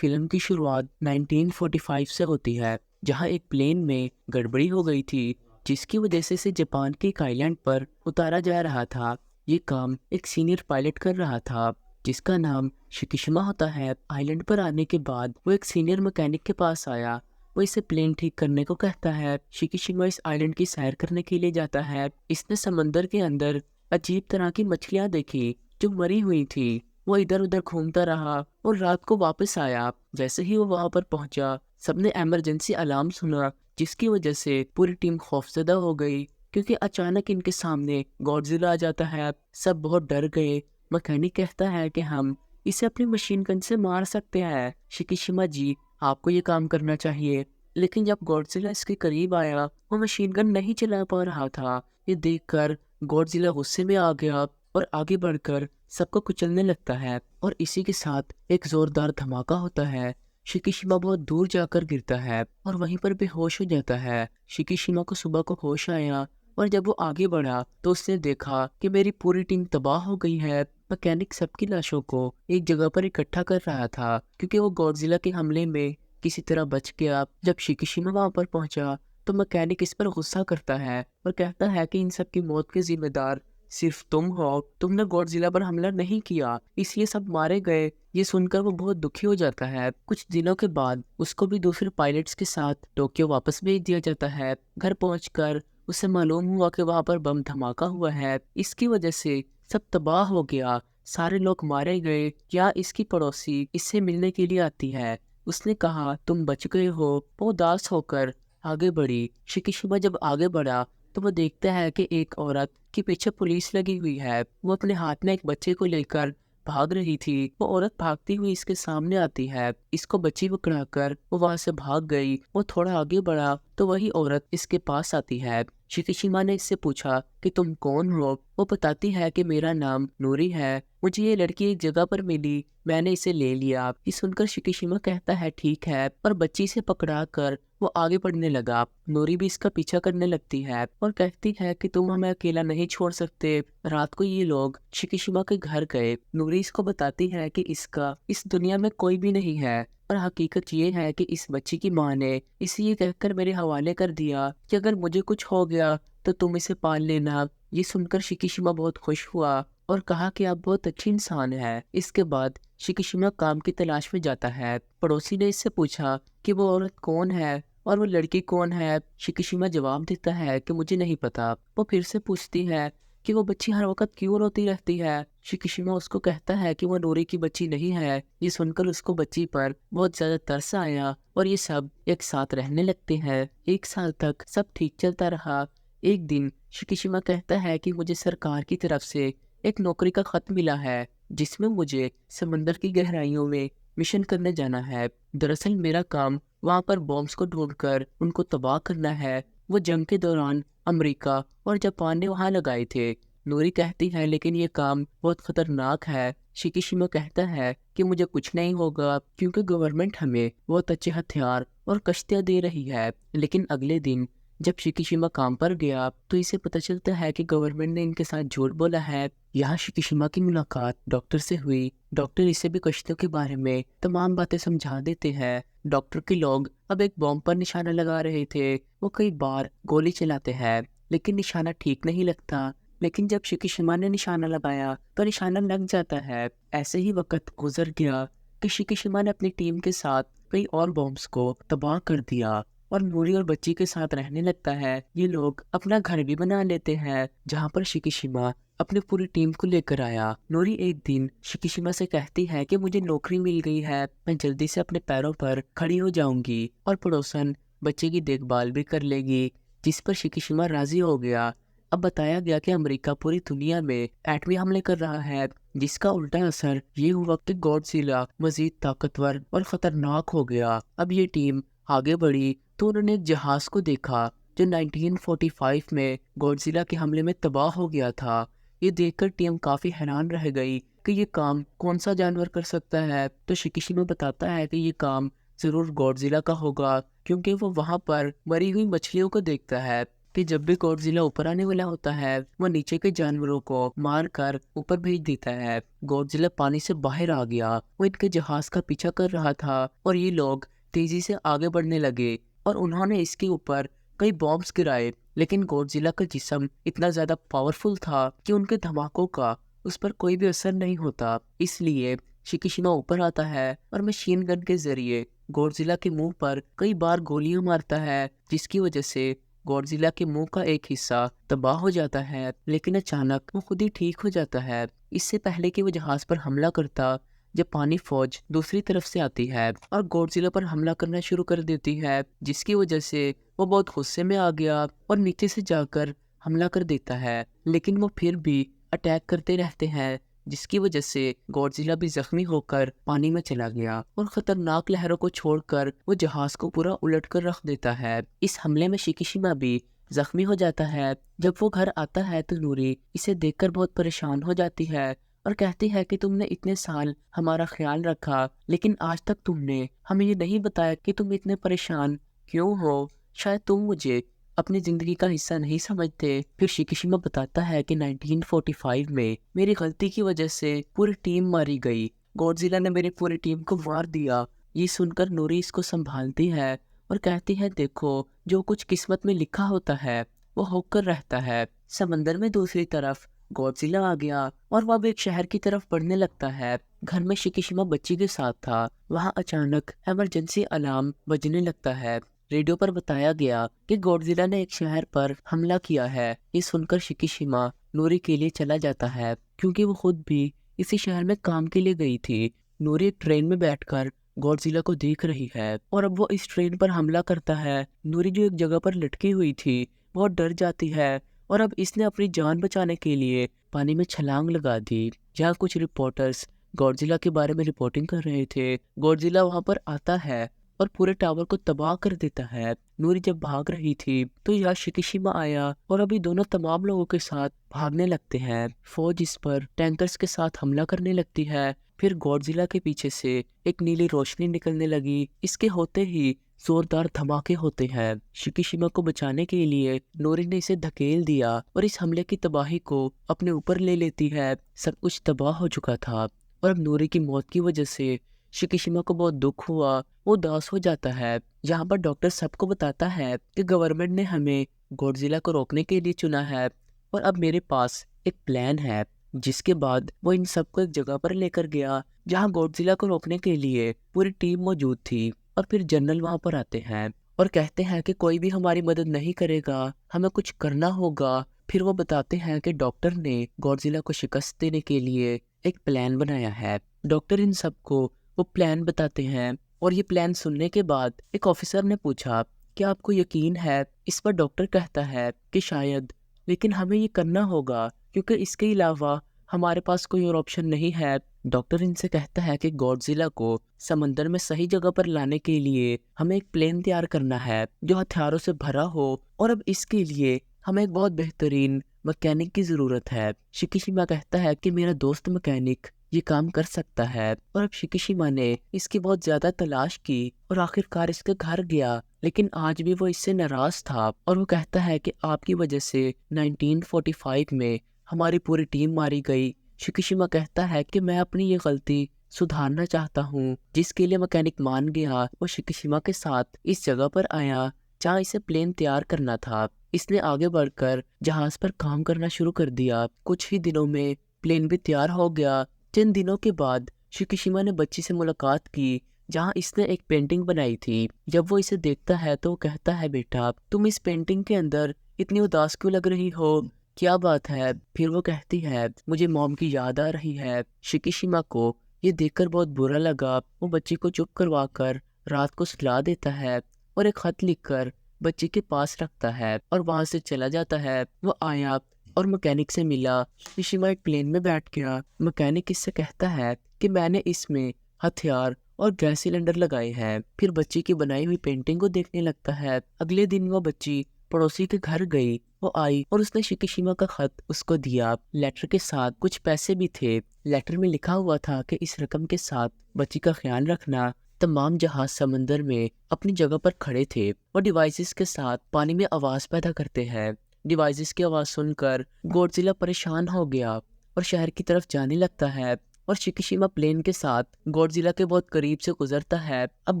Film की शुरुआत 1945 से होती है, जहां एक प्लेन में गड़बड़ी हो गई थी, जिसकी वजह से इसे जापान के एक आइलैंड पर उतारा जा रहा था। ये काम एक सीनियर पायलट कर रहा था, जिसका नाम शिकिशिमा होता है। आइलैंड पर आने के बाद वो एक सीनियर मैकेनिक के पास आया। वो इसे प्लेन ठीक करने को कहता है। शिकिशिमा इस आइलैंड की सैर करने के लिए जाता है। इसने समंदर के अंदर अजीब तरह की मछलियां देखी जो मरी हुई थी। वो इधर उधर घूमता रहा और रात को वापस आया। जैसे ही वो वहां पर पहुंचा, सबने इमरजेंसी अलार्म सुना, जिसकी वजह से पूरी टीम खौफजदा हो गई, क्योंकि अचानक इनके सामने गॉडजिला आ जाता है। सब बहुत डर गए। मैकेनिक कहता है कि हम इसे अपनी मशीन गन से मार सकते हैं। शिकिशिमा जी, आपको ये काम करना चाहिए। लेकिन जब गॉडजिला इसके करीब आया, वो मशीन गन नहीं चला पा रहा था। ये देखकर गॉडजिला गुस्से में आ गया और आगे बढ़कर सबको कुचलने लगता है। और इसी के साथ एक जोरदार धमाका होता है। शिकिशिमा बहुत दूर जाकर गिरता है और वहीं पर बेहोश हो जाता है। शिकिशिमा को सुबह को होश आया और जब वो आगे बढ़ा तो उसने देखा कि मेरी पूरी टीम तबाह हो गई है। मैकेनिक सबकी लाशों को एक जगह पर इकट्ठा कर रहा था, क्योंकि वो गॉडजिला के हमले में किसी तरह बच गया। जब शिकिशिमा वहां पर पहुंचा तो मैकेनिक इस पर गुस्सा करता है और कहता है कि इन सब की मौत के जिम्मेदार सिर्फ तुम हो। तुमने गॉडजिला पर हमला नहीं किया, इसलिए सब मारे गए। ये सुनकर वो बहुत दुखी हो जाता है। कुछ दिनों के बाद उसको भी दूसरे पायलट्स के साथ टोक्यो वापस भेज दिया जाता है। घर पहुंचकर उसे मालूम हुआ कि वहां पर बम धमाका हुआ है। इसकी वजह से सब तबाह हो गया, सारे लोग मारे गए। या इसकी पड़ोसी इससे मिलने के लिए आती है। उसने कहा, तुम बच गए हो। वो उदास होकर आगे बढ़ी। शिकिशिमा जब आगे बढ़ा तो वो देखता है कि एक औरत के पीछे पुलिस लगी हुई है। वो अपने हाथ में एक बच्चे को लेकर भाग रही थी। वो औरत भागती हुई इसके सामने आती है। इसको बच्ची पकड़ाकर वो वहां से भाग गई। वो थोड़ा आगे बढ़ा तो वही औरत इसके पास आती है। शिकिशिमा ने इससे पूछा कि तुम कौन हो। वो बताती है कि मेरा नाम नूरी है, मुझे ये लड़की एक जगह पर मिली, मैंने इसे ले लिया। ये सुनकर शिकिशिमा कहता है ठीक है, और बच्ची से पकड़ा कर वो आगे बढ़ने लगा। नूरी भी इसका पीछा करने लगती है और कहती है कि तुम हमें अकेला नहीं छोड़ सकते। रात को ये लोग शिकिशिमा के घर गए। नूरी इसको बताती है कि इसका इस दुनिया में कोई भी नहीं है, और हकीकत ये है कि इस बच्ची की माँ ने इसे ये कहकर मेरे हवाले कर दिया कि अगर मुझे कुछ हो गया तो तुम इसे पाल लेना। ये सुनकर शिकिशिमा बहुत खुश हुआ और कहा कि आप बहुत अच्छी इंसान है। इसके बाद शिकिशिमा काम की तलाश में जाता है। पड़ोसी ने इससे पूछा कि वो औरत कौन है और वो लड़की कौन है। शिकिशिमा जवाब देता है कि मुझे नहीं पता। वो फिर से पूछती है कि वो बच्ची हर वक्त क्यों रोती रहती है। शिकिशिमा उसको कहता है कि वो नूरी की बच्ची नहीं है। ये सुनकर उसको बच्ची पर बहुत ज्यादा तरस आया और ये सब एक साथ रहने लगते हैं। 1 साल तक सब ठीक चलता रहा। एक दिन शिकिशिमा कहता है कि मुझे सरकार की तरफ से एक नौकरी का खत मिला है, जिसमें मुझे समंदर की गहराइयों में मिशन करने जाना है। दरअसल मेरा काम वहां पर बॉम्ब्स को ढूंढकर उनको तबाह करना है। वो जंग के दौरान अमेरिका और जापान ने वहां लगाए थे। नूरी कहती है लेकिन ये काम बहुत खतरनाक है। शिकिशिमा कहता है कि मुझे कुछ नहीं होगा, क्योंकि गवर्नमेंट हमें बहुत अच्छे हथियार और कश्तियां दे रही है। लेकिन अगले दिन जब शिकिशिमा काम पर गया तो इसे पता चलता है कि गवर्नमेंट ने इनके साथ झूठ बोला है। यहाँ शिकिशिमा की मुलाकात डॉक्टर से हुई। डॉक्टर इसे भी कश्तियों के बारे में तमाम बातें समझा देते हैं। डॉक्टर के लोग अब एक बॉम्ब पर निशाना लगा रहे थे। वो कई बार गोली चलाते हैं लेकिन निशाना ठीक नहीं लगता। लेकिन जब शिकिशिमा ने निशाना लगाया तो निशाना लग जाता है। ऐसे ही वक्त गुजर गया कि शिकिशिमा ने अपनी टीम के साथ कई और बॉम्ब्स को तबाह कर दिया और नूरी और बच्ची के साथ रहने लगता है। ये लोग अपना घर भी बना लेते हैं, जहाँ पर शिकिशिमा अपनी पूरी टीम को लेकर आया। नूरी एक दिन शिकिशिमा से कहती है कि मुझे नौकरी मिल गई है, मैं जल्दी से अपने पैरों पर खड़ी हो जाऊंगी और पड़ोसन बच्चे की देखभाल भी कर लेगी, जिस पर शिकिशिमा राजी हो गया। अब बताया गया कि अमेरिका पूरी दुनिया में एटमी हमले कर रहा है, जिसका उल्टा असर ये हुआ कि गॉडजिला मजीद ताकतवर और खतरनाक हो गया। अब ये टीम आगे बढ़ी तो उन्होंने एक जहाज को देखा जो 1945 में गॉडजिला के हमले में तबाह हो गया था। ये देखकर टीम काफी हैरान रह गई कि ये काम कौन सा जानवर कर सकता है। तो शिकिशिमा बताता है कि ये काम जरूर गॉडजिला का होगा, क्योंकि वो वहां पर मरी हुई मछलियों को देखता है। कि जब भी गॉडजिला ऊपर आने वाला होता है वो नीचे के जानवरों को मार कर ऊपर भेज देता है। गॉडजिला पानी से बाहर आ गया, वो इनके जहाज का पीछा कर रहा था और ये लोग तेजी से आगे बढ़ने लगे और उन्होंने इसके ऊपर कई बॉम्ब्स गिराए। लेकिन गॉडजिला का जिस्म इतना ज्यादा पावरफुल था कि उनके धमाकों का उस पर कोई भी असर नहीं होता। इसलिए शिकीशिमा ऊपर आता है और मशीन गन के जरिए गॉडजिला के मुंह पर कई बार गोलियां मारता है, जिसकी वजह से गॉडजिला के मुंह का एक हिस्सा तबाह हो जाता है। लेकिन अचानक वो खुद ही ठीक हो जाता है। इससे पहले कि वो जहाज पर हमला करता, जापानी फौज दूसरी तरफ से आती है और गॉडजिला पर हमला करना शुरू कर देती है, जिसकी वजह से वो बहुत गुस्से में आ गया और नीचे से जाकर हमला कर देता है। लेकिन वो फिर भी अटैक करते रहते हैं, जिसकी वजह से गॉडजिला भी जख्मी होकर पानी में चला गया और खतरनाक लहरों को छोड़कर वो जहाज को पूरा उलट कर रख देता है। इस हमले में शिकीशिमा भी जख्मी हो जाता है। जब वो घर आता है तो नूरी इसे देखकर बहुत परेशान हो जाती है और कहती है कि तुमने इतने साल हमारा ख्याल रखा, लेकिन आज तक तुमने हमें ये नहीं बताया कि तुम इतने परेशान क्यों हो। शायद तुम मुझे अपनी जिंदगी का हिस्सा नहीं समझते। फिर शिकीशिमा बताता है कि 1945 में मेरी गलती की वजह से पूरी टीम मारी गई। गॉडजिला ने मेरी पूरी टीम को मार दिया। ये सुनकर नूरी इसको संभालती है और कहती है, देखो जो कुछ किस्मत में लिखा होता है वो होकर रहता है। समंदर में दूसरी तरफ गॉडजिला आ गया और वह अब एक शहर की तरफ बढ़ने लगता है। घर में शिकीशिमा बच्ची के साथ था। वहाँ अचानक इमरजेंसी अलार्म बजने लगता है। रेडियो पर बताया गया कि गॉडजिला ने एक शहर पर हमला किया है। ये सुनकर शिकीशिमा नूरी के लिए चला जाता है, क्योंकि वो खुद भी इसी शहर में काम के लिए गई थी। नूरी एक ट्रेन में बैठकर गॉडजिला को देख रही है और अब वो इस ट्रेन पर हमला करता है। नूरी जो एक जगह पर लटकी हुई थी बहुत डर जाती है और अब इसने अपनी जान बचाने के लिए पानी में छलांग लगा दी। जहाँ कुछ रिपोर्टर्स गॉडजिला के बारे में रिपोर्टिंग कर रहे थे, गॉडजिला वहां पर आता है और पूरे टावर को तबाह कर देता है। नूरी जब भाग रही थी तो यहाँ शिकीशिमा आया और अभी दोनों तमाम लोगों के साथ भागने लगते हैं। फौज इस पर टैंकर्स के साथ हमला करने लगती है। फिर गॉडजिला के पीछे से एक नीली रोशनी निकलने लगी। इसके होते ही जोरदार धमाके होते हैं। शिकीशिमा को बचाने के लिए नूरी ने इसे धकेल दिया और इस हमले की तबाही को अपने ऊपर ले लेती है। सब कुछ तबाह हो चुका था और अब नूरी की मौत की वजह से शिकीशिमा को बहुत दुख हुआ। वो उदास हो जाता है। यहाँ पर डॉक्टर सबको बताता है कि गवर्नमेंट ने हमें गॉडजिला को रोकने के लिए चुना है और अब मेरे पास एक प्लान है। जिसके बाद वो इन सबको एक जगह पर लेकर गया जहाँ गॉडजिला को रोकने के लिए पूरी टीम मौजूद थी। और फिर जनरल वहाँ पर आते हैं और कहते हैं कि कोई भी हमारी मदद नहीं करेगा, हमें कुछ करना होगा। फिर वो बताते हैं कि डॉक्टर ने गॉडजिला को शिकस्त देने के लिए एक प्लान बनाया है। डॉक्टर इन सबको वो प्लान बताते हैं और ये प्लान सुनने के बाद एक ऑफिसर ने पूछा, क्या आपको यकीन है? इस पर डॉक्टर कहता है कि शायद, लेकिन हमें ये करना होगा क्योंकि इसके अलावा हमारे पास कोई और ऑप्शन नहीं है। डॉक्टर इनसे कहता है कि गॉडजिला को समंदर में सही जगह पर लाने के लिए हमें एक प्लेन तैयार करना है जो हथियारों से भरा हो और अब इसके लिए हमें एक बहुत बेहतरीन मैकेनिक की जरूरत है। शिकीशिमा कहता है कि मेरा दोस्त मैकेनिक ये काम कर सकता है और अब शिकीशिमा ने इसकी बहुत ज्यादा तलाश की और आखिरकार इसके घर गया। लेकिन आज भी वो इससे नाराज था और वो कहता है कि आपकी वजह से 1945 में हमारी पूरी टीम मारी गई। शिकीशिमा कहता है कि मैं अपनी ये गलती सुधारना चाहता हूँ, जिसके लिए मैकेनिक मान गया। वो शिकीशिमा के साथ इस जगह पर आया जहाँ इसे प्लेन तैयार करना था। इसने आगे बढ़कर जहाज पर काम करना शुरू कर दिया। कुछ ही दिनों में प्लेन भी तैयार हो गया। 3 दिनों के बाद शिकीशिमा ने बच्ची से मुलाकात की जहाँ इसने एक पेंटिंग बनाई थी। जब वो इसे देखता है तो वो कहता है, बेटा तुम इस पेंटिंग के अंदर इतनी उदास क्यों लग रही हो, क्या बात है? फिर वो कहती है, मुझे मॉम की याद आ रही है। शिकीशिमा को ये देखकर बहुत बुरा लगा। वो बच्ची को चुप करवा कर रात को सुला देता है और एक खत लिखकर बच्ची के पास रखता है और वहां से चला जाता है। वो आया और मैकेनिक से मिला। शिकीशिमा एक प्लेन में बैठ गया। मैकेनिक इससे कहता है कि मैंने इसमें हथियार और गैस सिलेंडर लगाए हैं। फिर बच्ची की बनाई हुई पेंटिंग को देखने लगता है। अगले दिन वो बच्ची पड़ोसी के घर गई। वो आई और उसने शिकीशिमा का खत उसको दिया। लेटर के साथ कुछ पैसे भी थे। लेटर में लिखा हुआ था कि इस रकम के साथ बच्ची का ख्याल रखना। तमाम जहाज समंदर में अपनी जगह पर खड़े थे और डिवाइसेस के साथ पानी में आवाज पैदा करते हैं। डिवाइसेस की आवाज सुनकर गॉडजिला परेशान हो गया और शहर की तरफ जाने लगता है और शिकिशिमा प्लेन के साथ गॉडजिला के बहुत करीब से गुजरता है। अब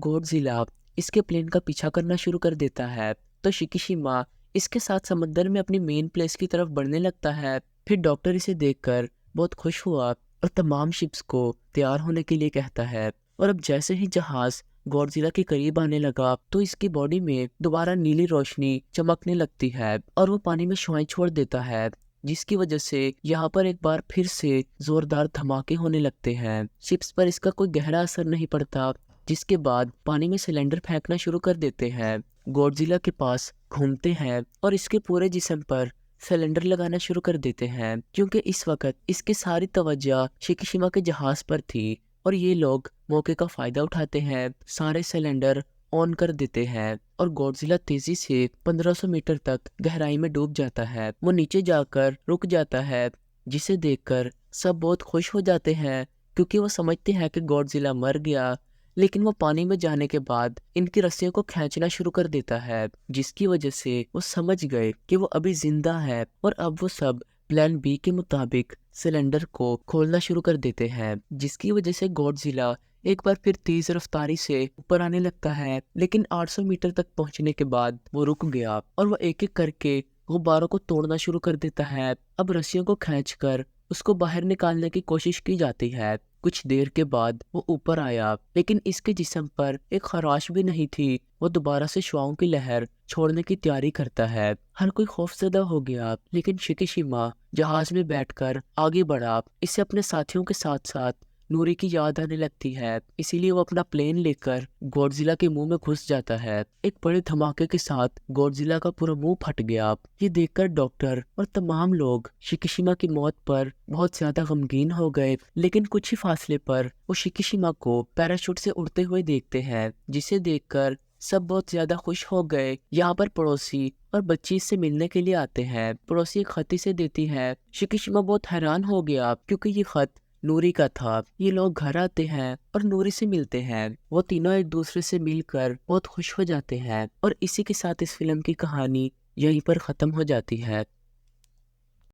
गॉडजिला इसके प्लेन का पीछा करना शुरू कर देता है तो शिकिशिमा इसके साथ समंदर में अपनी मेन प्लेस की तरफ बढ़ने लगता है। फिर डॉक्टर इसे देखकर बहुत खुश हुआ और तमाम शिप्स को तैयार होने के लिए कहता है। और अब जैसे ही जहाज गॉडजिला के करीब आने लगा तो इसकी बॉडी में दोबारा नीली रोशनी चमकने लगती है और वो पानी में शुआएं छोड़ देता है, जिसकी वजह से यहाँ पर एक बार फिर से जोरदार धमाके होने लगते हैं। शिप्स पर इसका कोई गहरा असर नहीं पड़ता, जिसके बाद पानी में सिलेंडर फेंकना शुरू कर देते हैं। गॉडजिला के पास घूमते हैं और इसके पूरे जिस्म पर सिलेंडर लगाना शुरू कर देते हैं, क्योंकि इस वक्त इसकी सारी तवज्जो शिकिशिमा के जहाज पर थी और ये लोग मौके का फायदा उठाते हैं, सारे सिलेंडर ऑन कर देते हैं और गॉडजिला तेजी से 1500 मीटर तक गहराई में डूब जाता है। वो नीचे जाकर रुक जाता है, जिसे देखकर सब बहुत खुश हो जाते हैं क्योंकि वो समझते हैं कि गॉडजिला मर गया। लेकिन वो पानी में जाने के बाद इनकी रस्सियों को खींचना शुरू कर देता है, जिसकी वजह से वो समझ गए कि वो अभी जिंदा है और अब वो सब प्लान बी के मुताबिक सिलेंडर को खोलना शुरू कर देते हैं, जिसकी वजह से गॉडजिला एक बार फिर तेज रफ्तारी से ऊपर आने लगता है। लेकिन 800 मीटर तक पहुंचने के बाद वो रुक गया और वो एक एक करके गुब्बारों को तोड़ना शुरू कर देता है। अब रस्सियों को खींचकर उसको बाहर निकालने की कोशिश की जाती है। कुछ देर के बाद वो ऊपर आया, लेकिन इसके जिस्म पर एक खराश भी नहीं थी। वो दोबारा से शुआओं की लहर छोड़ने की तैयारी करता है। हर कोई खौफजदा हो गया, लेकिन शिकिशिमा जहाज में बैठकर आगे बढ़ा। इससे अपने साथियों के साथ साथ नूरी की याद आने लगती है, इसीलिए वो अपना प्लेन लेकर गॉडजिला के मुंह में घुस जाता है। एक बड़े धमाके के साथ गॉडजिला का पूरा मुंह फट गया। ये देखकर डॉक्टर और तमाम लोग शिकिशिमा की मौत पर बहुत ज्यादा गमगीन हो गए, लेकिन कुछ ही फासले पर वो शिकिशिमा को पैराशूट से उड़ते हुए देखते हैं, जिसे देखकर सब बहुत ज्यादा खुश हो गए। यहाँ पर पड़ोसी और बच्ची इससे मिलने के लिए आते हैं। पड़ोसी एक खत इसे देती है। शिकिशिमा बहुत हैरान हो गया क्योंकि ये खत नूरी का था। ये लोग घर आते हैं और नूरी से मिलते हैं। वो तीनों एक दूसरे से मिलकर बहुत खुश हो जाते हैं और इसी के साथ इस फिल्म की कहानी यहीं पर खत्म हो जाती है।